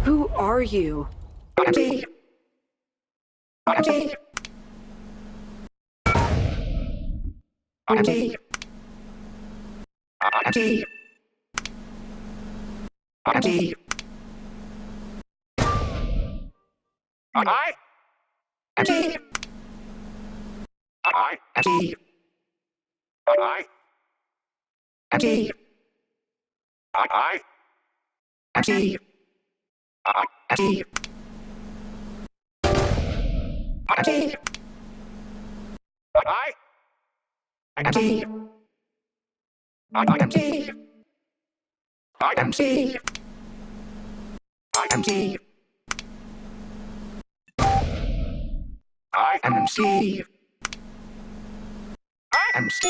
Who are you? IMC. IMC. IMC. IMC. IMC. I. MC. I. MC. I. MC. I. MC. I. MC. MC. I. MC. IMC. IMC. IMC. IMC. IMC.